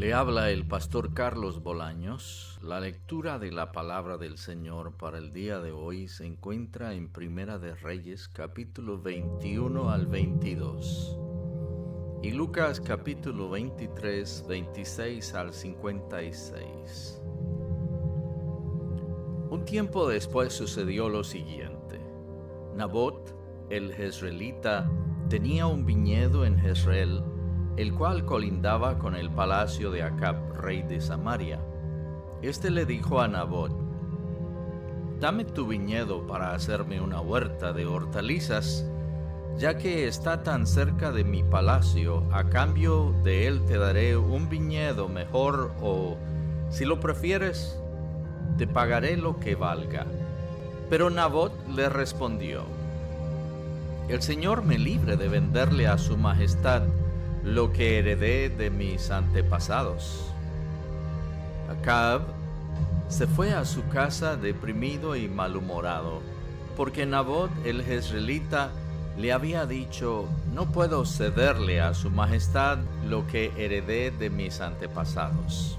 Le habla el pastor Carlos Bolaños. La lectura de la palabra del Señor para el día de hoy se encuentra en Primera de Reyes, capítulo 21 al 22, y Lucas, capítulo 23, 26 al 56. Un tiempo después sucedió lo siguiente. Nabot, el jezreelita, tenía un viñedo en Jezreel, el cual colindaba con el palacio de Acab, rey de Samaria. Este le dijo a Nabot: «Dame tu viñedo para hacerme una huerta de hortalizas, ya que está tan cerca de mi palacio. A cambio de él te daré un viñedo mejor, o, si lo prefieres, te pagaré lo que valga». Pero Nabot le respondió: «El Señor me libre de venderle a su majestad lo que heredé de mis antepasados». Acab se fue a su casa deprimido y malhumorado, porque Nabot el jezreelita le había dicho: «No puedo cederle a su majestad lo que heredé de mis antepasados».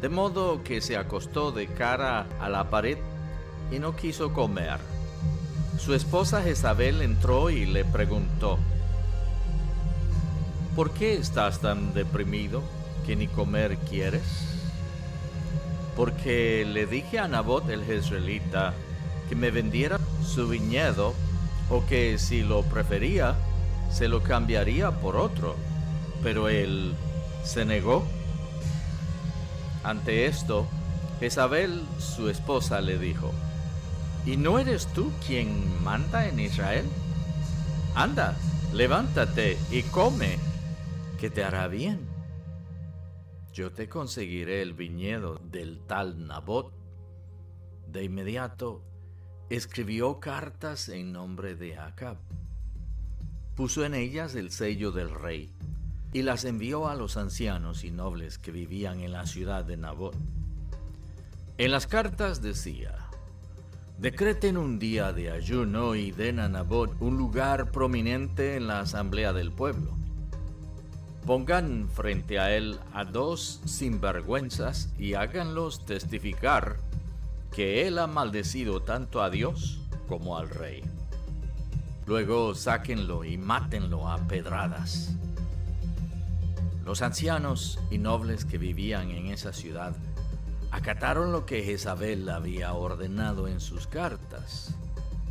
De modo que se acostó de cara a la pared y no quiso comer. Su esposa Jezabel entró y le preguntó: «¿Por qué estás tan deprimido que ni comer quieres?». «Porque le dije a Nabot el jezreelita que me vendiera su viñedo, o que, si lo prefería, se lo cambiaría por otro, pero él se negó». Ante esto, Jezabel, su esposa, le dijo: «¿Y no eres tú quien manda en Israel? Anda, levántate y come, que te hará bien. Yo te conseguiré el viñedo del tal Nabot». De inmediato escribió cartas en nombre de Acab, puso en ellas el sello del rey y las envió a los ancianos y nobles que vivían en la ciudad de Nabot. En las cartas decía: «Decreten un día de ayuno y den a Nabot un lugar prominente en la asamblea del pueblo. Pongan frente a él a 2 sinvergüenzas y háganlos testificar que él ha maldecido tanto a Dios como al rey. Luego sáquenlo y mátenlo a pedradas». Los ancianos y nobles que vivían en esa ciudad acataron lo que Jezabel había ordenado en sus cartas.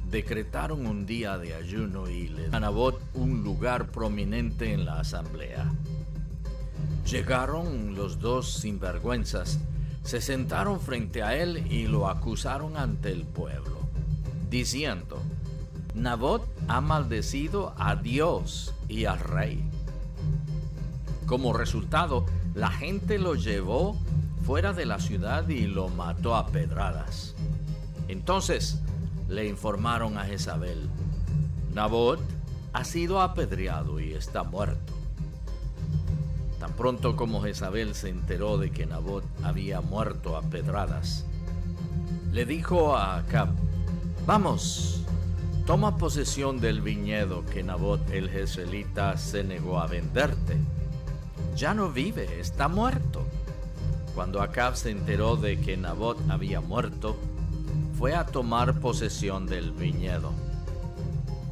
Decretaron un día de ayuno y le dieron a Nabot un lugar prominente en la asamblea. Llegaron los 2 sinvergüenzas, se sentaron frente a él y lo acusaron ante el pueblo, diciendo: «Nabot ha maldecido a Dios y al rey». Como resultado, la gente lo llevó fuera de la ciudad y lo mató a pedradas. Entonces le informaron a Jezabel: «Nabot ha sido apedreado y está muerto». Tan pronto como Jezabel se enteró de que Nabot había muerto a pedradas, le dijo a Acab: «Vamos, toma posesión del viñedo que Nabot el jezreelita se negó a venderte. Ya no vive, está muerto». Cuando Acab se enteró de que Nabot había muerto, fue a tomar posesión del viñedo.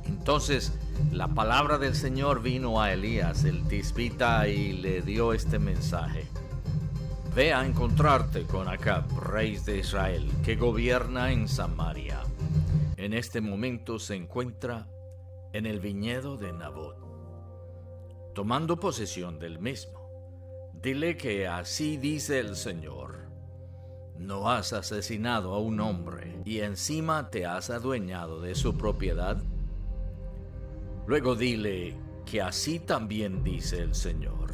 Entonces la palabra del Señor vino a Elías el tisbita y le dio este mensaje: «Ve a encontrarte con Acab, rey de Israel, que gobierna en Samaria. En este momento se encuentra en el viñedo de Nabot. Tomando posesión del mismo, dile que así dice el Señor: ¿no has asesinado a un hombre y encima te has adueñado de su propiedad? Luego dile que así también dice el Señor: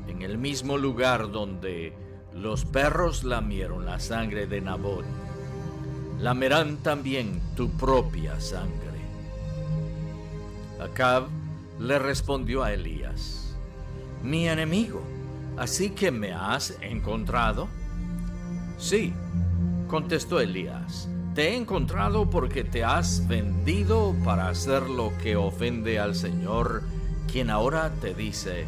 en el mismo lugar donde los perros lamieron la sangre de Nabot, lamerán también tu propia sangre». Acab le respondió a Elías: «Mi enemigo, ¿así que me has encontrado?». «Sí», contestó Elías, «te he encontrado porque te has vendido para hacer lo que ofende al Señor, quien ahora te dice: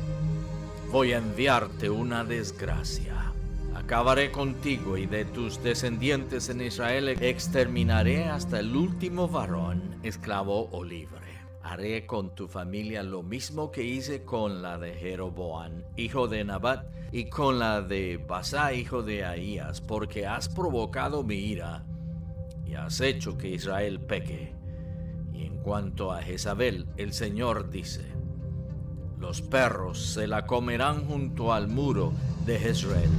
voy a enviarte una desgracia. Acabaré contigo y de tus descendientes en Israel exterminaré hasta el último varón, esclavo o libre. Haré con tu familia lo mismo que hice con la de Jeroboam, hijo de Nabat, y con la de Basá, hijo de Ahías, porque has provocado mi ira y has hecho que Israel peque. Y en cuanto a Jezabel, el Señor dice: los perros se la comerán junto al muro de Jezreel.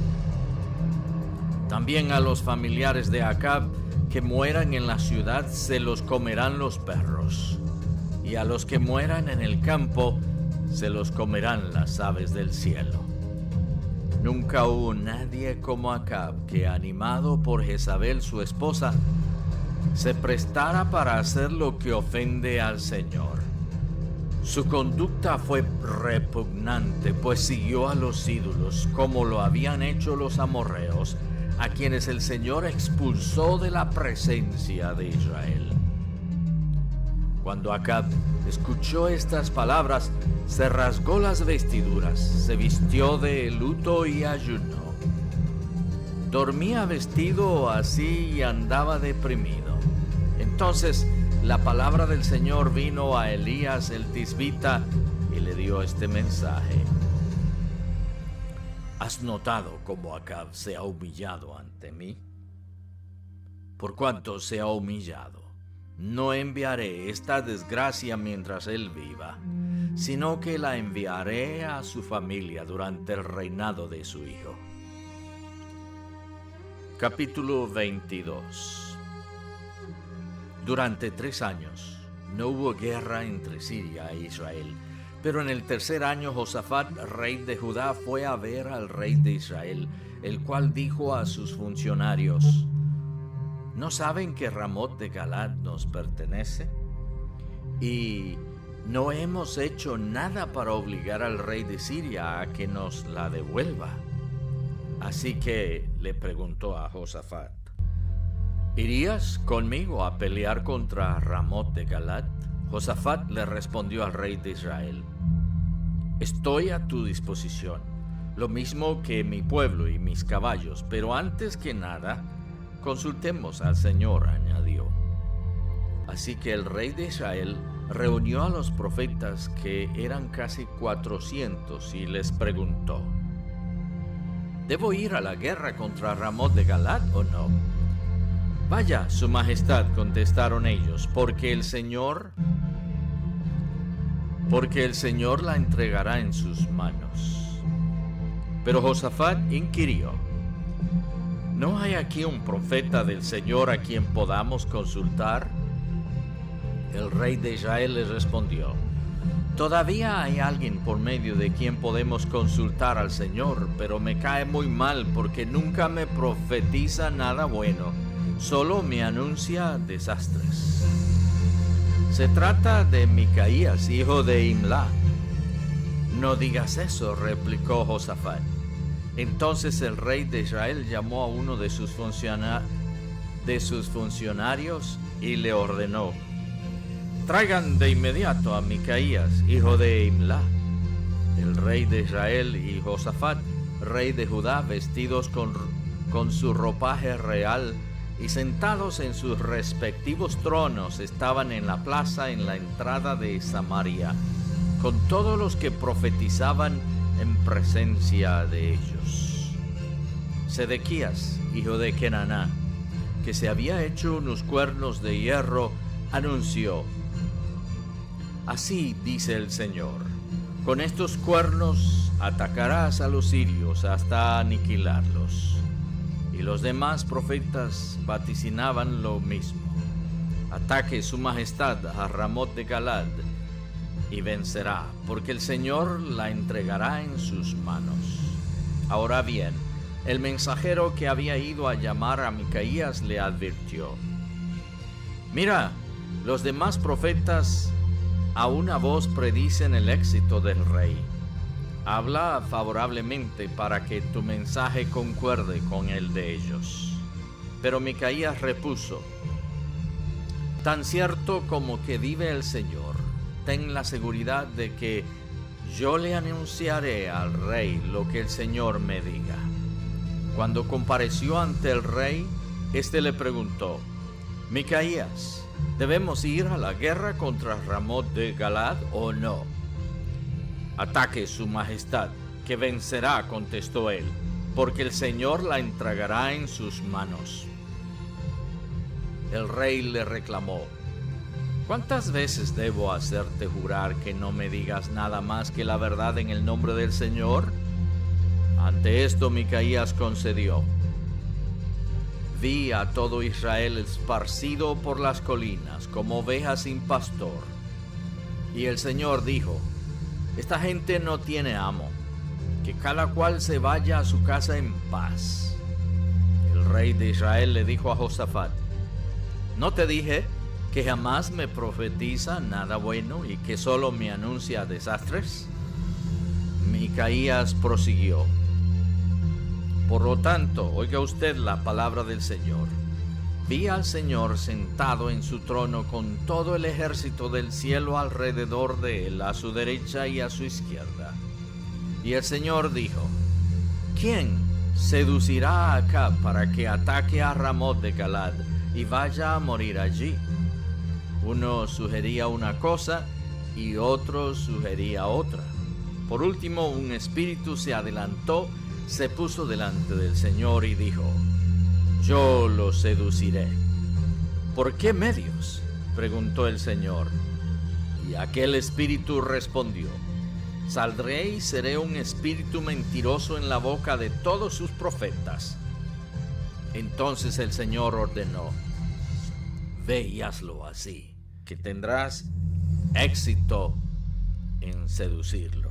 También a los familiares de Acab que mueran en la ciudad se los comerán los perros, y a los que mueran en el campo se los comerán las aves del cielo. Nunca hubo nadie como Acab que, animado por Jezabel su esposa, se prestara para hacer lo que ofende al Señor. Su conducta fue repugnante, pues siguió a los ídolos, como lo habían hecho los amorreos, a quienes el Señor expulsó de la presencia de Israel. Cuando Acab escuchó estas palabras, se rasgó las vestiduras, se vistió de luto y ayunó. Dormía vestido así y andaba deprimido. Entonces la palabra del Señor vino a Elías el tisbita y le dio este mensaje: ¿has notado cómo Acab se ha humillado ante mí? Por cuanto se ha humillado, no enviaré esta desgracia mientras él viva, sino que la enviaré a su familia durante el reinado de su hijo. Capítulo 22. Durante 3 años no hubo guerra entre Siria e Israel, pero en el tercer año Josafat, rey de Judá, fue a ver al rey de Israel, el cual dijo a sus funcionarios: ¿no saben que Ramot de Galad nos pertenece? Y no hemos hecho nada para obligar al rey de Siria a que nos la devuelva. Así que le preguntó a Josafat: ¿irías conmigo a pelear contra Ramot de Galad? Josafat le respondió al rey de Israel: estoy a tu disposición, lo mismo que mi pueblo y mis caballos, pero antes que nada, consultemos al Señor, añadió. Así que el rey de Israel reunió a los profetas, que eran casi 400, y les preguntó: ¿debo ir a la guerra contra Ramot de Galad o no? Vaya, su majestad, contestaron ellos, porque el Señor la entregará en sus manos. Pero Josafat inquirió: ¿no hay aquí un profeta del Señor a quien podamos consultar? El rey de Israel les respondió: todavía hay alguien por medio de quien podemos consultar al Señor, pero me cae muy mal porque nunca me profetiza nada bueno, solo me anuncia desastres. Se trata de Micaías, hijo de Imla. No digas eso, replicó Josafat. Entonces el rey de Israel llamó a uno de sus funcionarios y le ordenó: traigan de inmediato a Micaías, hijo de Imla. El rey de Israel y Josafat, rey de Judá, vestidos con su ropaje real y sentados en sus respectivos tronos, estaban en la plaza en la entrada de Samaria, con todos los que profetizaban en presencia de ellos. Sedequías, hijo de Kenaná, que se había hecho unos cuernos de hierro, anunció: así dice el Señor, con estos cuernos atacarás a los sirios hasta aniquilarlos. Y los demás profetas vaticinaban lo mismo: ataque su majestad a Ramot de Galad y vencerá, porque el Señor la entregará en sus manos. Ahora bien, el mensajero que había ido a llamar a Micaías le advirtió: mira, los demás profetas a una voz predicen el éxito del rey. Habla favorablemente para que tu mensaje concuerde con el de ellos. Pero Micaías repuso: tan cierto como que vive el Señor, ten la seguridad de que yo le anunciaré al rey lo que el Señor me diga. Cuando compareció ante el rey, éste le preguntó: Micaías, ¿debemos ir a la guerra contra Ramot de Galad o no? Ataque su majestad, que vencerá, contestó él, porque el Señor la entregará en sus manos. El rey le reclamó: ¿Cuántas veces debo hacerte jurar que no me digas nada más que la verdad en el nombre del Señor? Ante esto Micaías concedió: Vi a todo Israel esparcido por las colinas como ovejas sin pastor. Y el Señor dijo: Esta gente no tiene amo, que cada cual se vaya a su casa en paz. El rey de Israel le dijo a Josafat: ¿No te dije que jamás me profetiza nada bueno y que solo me anuncia desastres? Micaías prosiguió: Por lo tanto, oiga usted la palabra del Señor. Vi al Señor sentado en su trono con todo el ejército del cielo alrededor de él, a su derecha y a su izquierda. Y el Señor dijo: ¿Quién seducirá a Acab para que ataque a Ramot de Galad y vaya a morir allí? Uno sugería una cosa y otro sugería otra. Por último, un espíritu se adelantó, se puso delante del Señor y dijo: Yo lo seduciré. ¿Por qué medios?, preguntó el Señor. Y aquel espíritu respondió: Saldré y seré un espíritu mentiroso en la boca de todos sus profetas. Entonces el Señor ordenó: Ve y hazlo así, que tendrás éxito en seducirlo.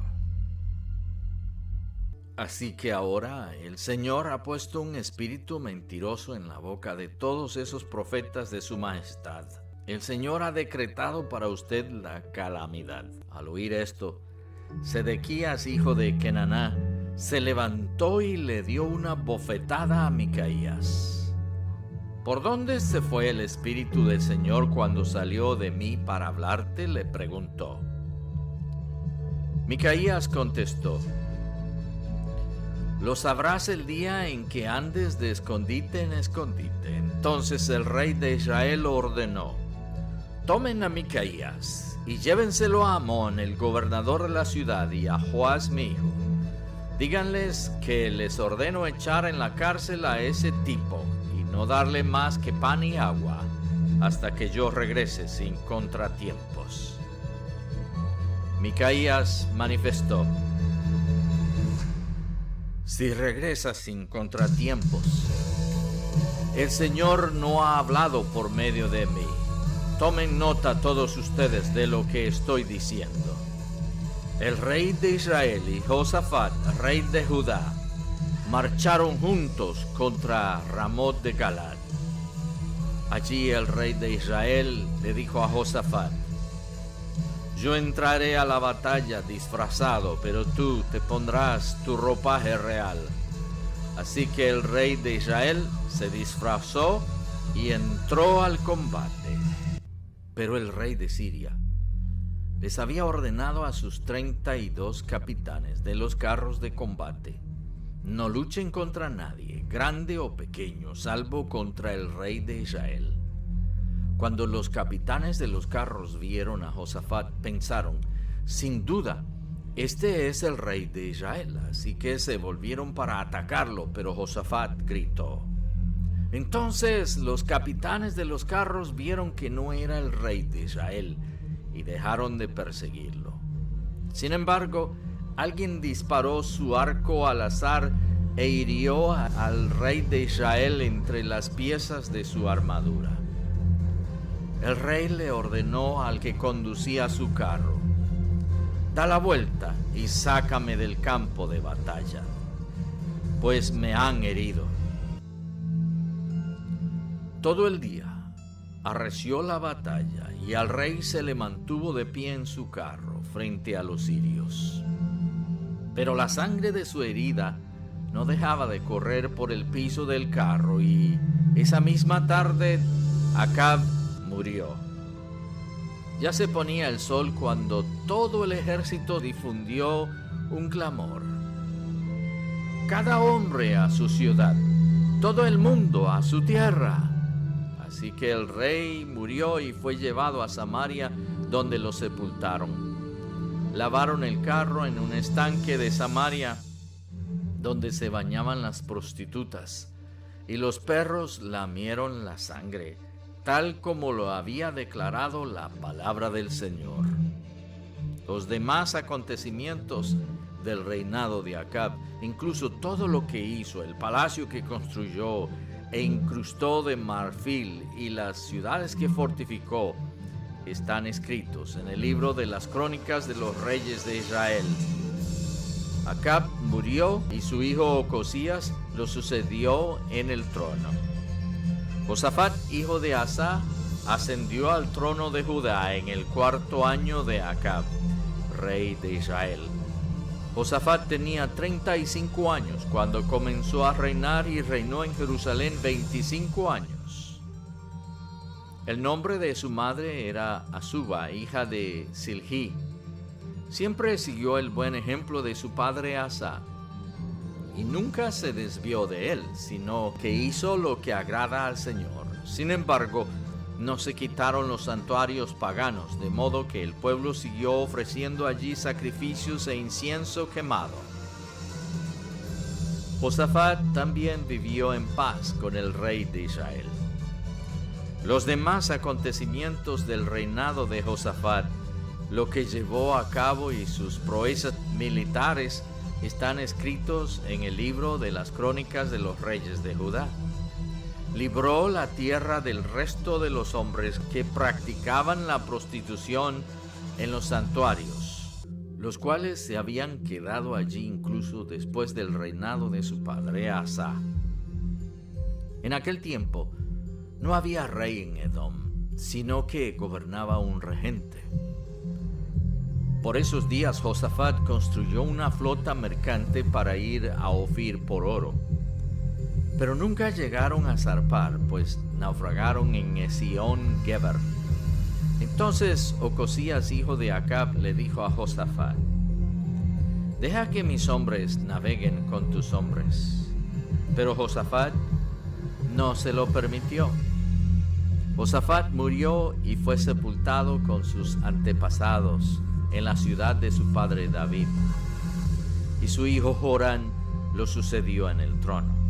Así que ahora el Señor ha puesto un espíritu mentiroso en la boca de todos esos profetas de su majestad. El Señor ha decretado para usted la calamidad. Al oír esto, Sedequías, hijo de Kenaná, se levantó y le dio una bofetada a Micaías. ¿Por dónde se fue el espíritu del Señor cuando salió de mí para hablarte?, le preguntó. Micaías contestó: Lo sabrás el día en que andes de escondite en escondite. Entonces el rey de Israel ordenó: Tomen a Micaías y llévenselo a Amón, el gobernador de la ciudad, y a Joás mi hijo. Díganles que les ordeno echar en la cárcel a ese tipo y no darle más que pan y agua hasta que yo regrese sin contratiempos. Micaías manifestó: Si regresas sin contratiempos, el Señor no ha hablado por medio de mí. Tomen nota todos ustedes de lo que estoy diciendo. El rey de Israel y Josafat, rey de Judá, marcharon juntos contra Ramot de Galad. Allí el rey de Israel le dijo a Josafat: Yo entraré a la batalla disfrazado, pero tú te pondrás tu ropaje real. Así que el rey de Israel se disfrazó y entró al combate. Pero el rey de Siria les había ordenado a sus 32 capitanes de los carros de combate: No luchen contra nadie, grande o pequeño, salvo contra el rey de Israel. Cuando los capitanes de los carros vieron a Josafat, pensaron: Sin duda, este es el rey de Israel. Así que se volvieron para atacarlo, pero Josafat gritó. Entonces los capitanes de los carros vieron que no era el rey de Israel y dejaron de perseguirlo. Sin embargo, alguien disparó su arco al azar e hirió al rey de Israel entre las piezas de su armadura. El rey le ordenó al que conducía su carro: Da la vuelta y sácame del campo de batalla, pues me han herido. Todo el día arreció la batalla y al rey se le mantuvo de pie en su carro frente a los sirios. Pero la sangre de su herida no dejaba de correr por el piso del carro y esa misma tarde Acab murió. Ya se ponía el sol cuando todo el ejército difundió un clamor. Cada hombre a su ciudad, todo el mundo a su tierra. Así que el rey murió y fue llevado a Samaria, donde lo sepultaron. Lavaron el carro en un estanque de Samaria, donde se bañaban las prostitutas, y los perros lamieron la sangre, tal como lo había declarado la palabra del Señor. Los demás acontecimientos del reinado de Acab, incluso todo lo que hizo, el palacio que construyó e incrustó de marfil y las ciudades que fortificó, están escritos en el libro de las crónicas de los reyes de Israel. Acab murió y su hijo Ocosías lo sucedió en el trono. Josafat, hijo de Asa, ascendió al trono de Judá en el 4º año de Acab, rey de Israel. Josafat tenía 35 años cuando comenzó a reinar y reinó en Jerusalén 25 años. El nombre de su madre era Azuba, hija de Silhi. Siempre siguió el buen ejemplo de su padre Asa y nunca se desvió de él, sino que hizo lo que agrada al Señor. Sin embargo, no se quitaron los santuarios paganos, de modo que el pueblo siguió ofreciendo allí sacrificios e incienso quemado. Josafat también vivió en paz con el rey de Israel. Los demás acontecimientos del reinado de Josafat, lo que llevó a cabo y sus proezas militares, están escritos en el libro de las crónicas de los reyes de Judá. Libró la tierra del resto de los hombres que practicaban la prostitución en los santuarios, los cuales se habían quedado allí incluso después del reinado de su padre Asa. En aquel tiempo no había rey en Edom, sino que gobernaba un regente. Por esos días Josafat construyó una flota mercante para ir a Ofir por oro. Pero nunca llegaron a zarpar, pues naufragaron en Ezión-Geber. Entonces Ocosías, hijo de Acab, le dijo a Josafat: «Deja que mis hombres naveguen con tus hombres». Pero Josafat no se lo permitió. Josafat murió y fue sepultado con sus antepasados en la ciudad de su padre David. Y su hijo Jorán lo sucedió en el trono.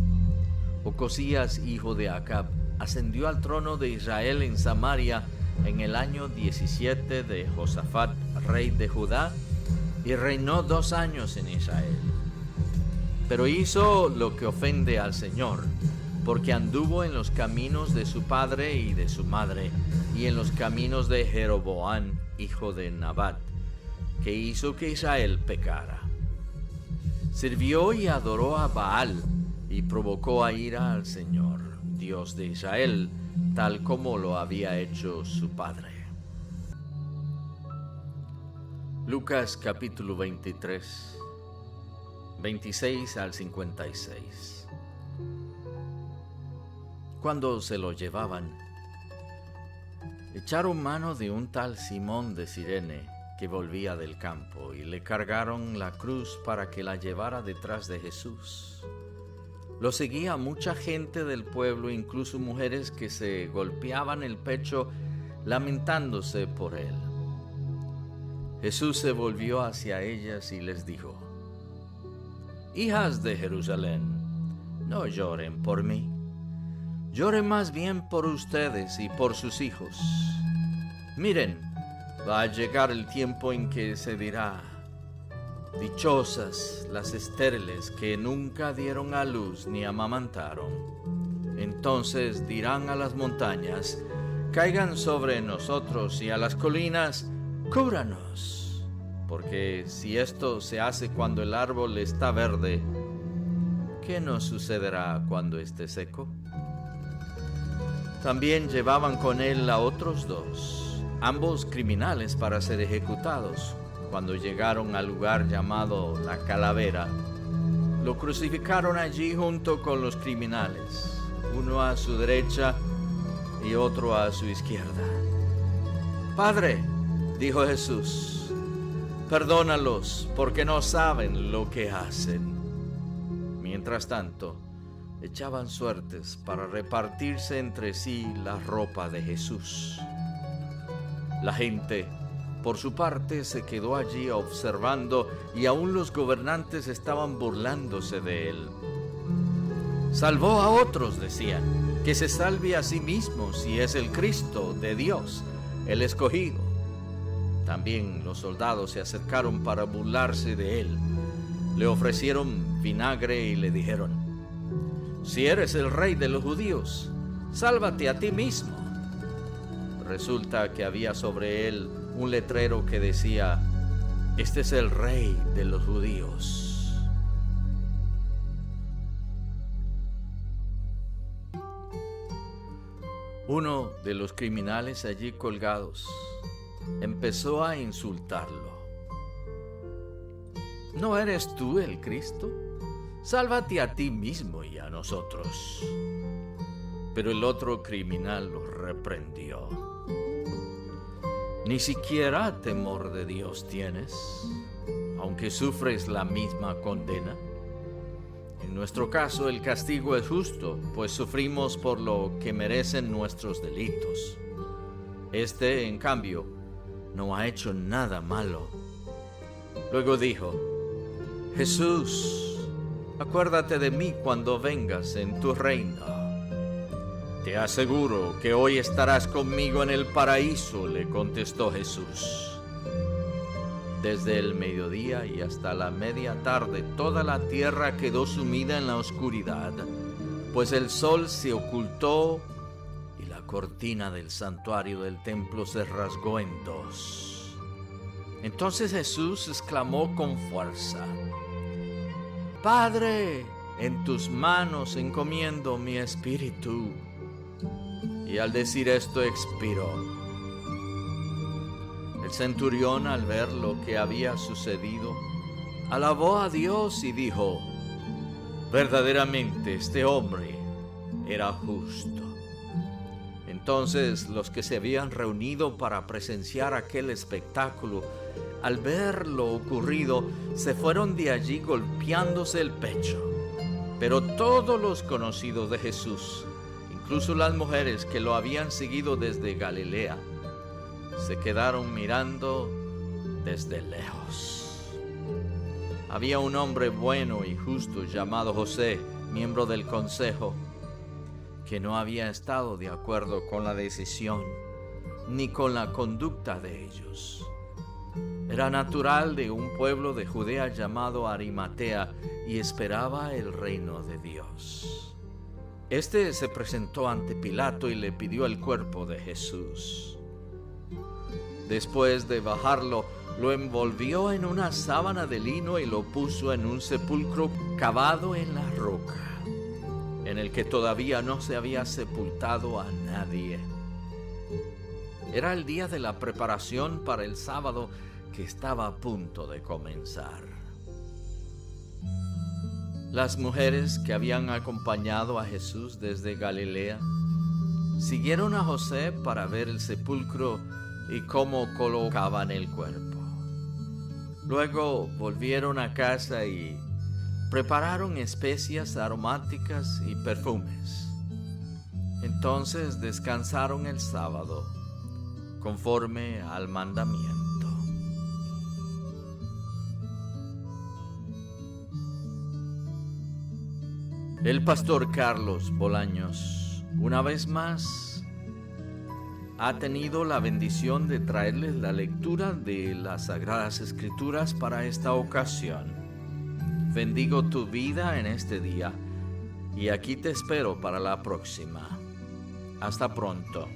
Ocosías, hijo de Acab, ascendió al trono de Israel en Samaria en el año 17 de Josafat, rey de Judá, y reinó 2 años en Israel. Pero hizo lo que ofende al Señor, porque anduvo en los caminos de su padre y de su madre, y en los caminos de Jeroboam, hijo de Nabat, que hizo que Israel pecara. Sirvió y adoró a Baal, y provocó a ira al Señor, Dios de Israel, tal como lo había hecho su padre. Lucas capítulo 23, 26 al 56. Cuando se lo llevaban, echaron mano de un tal Simón de Cirene que volvía del campo y le cargaron la cruz para que la llevara detrás de Jesús. Lo seguía mucha gente del pueblo, incluso mujeres que se golpeaban el pecho lamentándose por él. Jesús se volvió hacia ellas y les dijo: «Hijas de Jerusalén, no lloren por mí. Lloren más bien por ustedes y por sus hijos. Miren, va a llegar el tiempo en que se dirá: dichosas las estériles que nunca dieron a luz ni amamantaron. Entonces dirán a las montañas: caigan sobre nosotros, y a las colinas: cúbranos. Porque si esto se hace cuando el árbol está verde, ¿qué nos sucederá cuando esté seco?». También llevaban con él a otros 2, ambos criminales, para ser ejecutados. Cuando llegaron al lugar llamado La Calavera, lo crucificaron allí junto con los criminales, uno a su derecha y otro a su izquierda. «Padre», dijo Jesús: perdónalos, porque no saben lo que hacen. Mientras tanto, echaban suertes para repartirse entre sí la ropa de Jesús. La gente, por su parte, se quedó allí observando, y aún los gobernantes estaban burlándose de él. Salvó a otros, decían, que se salve a sí mismo si es el Cristo de Dios, el escogido. También los soldados se acercaron para burlarse de él. Le ofrecieron vinagre y le dijeron: si eres el rey de los judíos, sálvate a ti mismo. Resulta que había sobre él un letrero que decía: este es el rey de los judíos. Uno de los criminales allí colgados empezó a insultarlo. ¿No eres tú el Cristo? Sálvate a ti mismo y a nosotros. Pero el otro criminal lo reprendió. ¿Ni siquiera temor de Dios tienes, aunque sufres la misma condena? En nuestro caso el castigo es justo, pues sufrimos por lo que merecen nuestros delitos. Este, en cambio, no ha hecho nada malo. Luego dijo: Jesús, acuérdate de mí cuando vengas en tu reino. Te aseguro que hoy estarás conmigo en el paraíso, le contestó Jesús. Desde el mediodía y hasta la media tarde, toda la tierra quedó sumida en la oscuridad, pues el sol se ocultó y la cortina del santuario del templo se rasgó en dos. Entonces Jesús exclamó con fuerza: Padre, en tus manos encomiendo mi espíritu. Y al decir esto expiró. El centurión, al ver lo que había sucedido, alabó a Dios y dijo: verdaderamente este hombre era justo. Entonces los que se habían reunido para presenciar aquel espectáculo, al ver lo ocurrido, se fueron de allí golpeándose el pecho. Pero todos los conocidos de Jesús, incluso las mujeres que lo habían seguido desde Galilea, se quedaron mirando desde lejos. Había un hombre bueno y justo llamado José, miembro del consejo, que no había estado de acuerdo con la decisión ni con la conducta de ellos. Era natural de un pueblo de Judea llamado Arimatea y esperaba el reino de Dios. Este se presentó ante Pilato y le pidió el cuerpo de Jesús. Después de bajarlo, lo envolvió en una sábana de lino y lo puso en un sepulcro cavado en la roca, en el que todavía no se había sepultado a nadie. Era el día de la preparación para el sábado que estaba a punto de comenzar. Las mujeres que habían acompañado a Jesús desde Galilea siguieron a José para ver el sepulcro y cómo colocaban el cuerpo. Luego volvieron a casa y prepararon especias aromáticas y perfumes. Entonces descansaron el sábado, conforme al mandamiento. El pastor Carlos Bolaños, una vez más, ha tenido la bendición de traerles la lectura de las Sagradas Escrituras para esta ocasión. Bendigo tu vida en este día y aquí te espero para la próxima. Hasta pronto.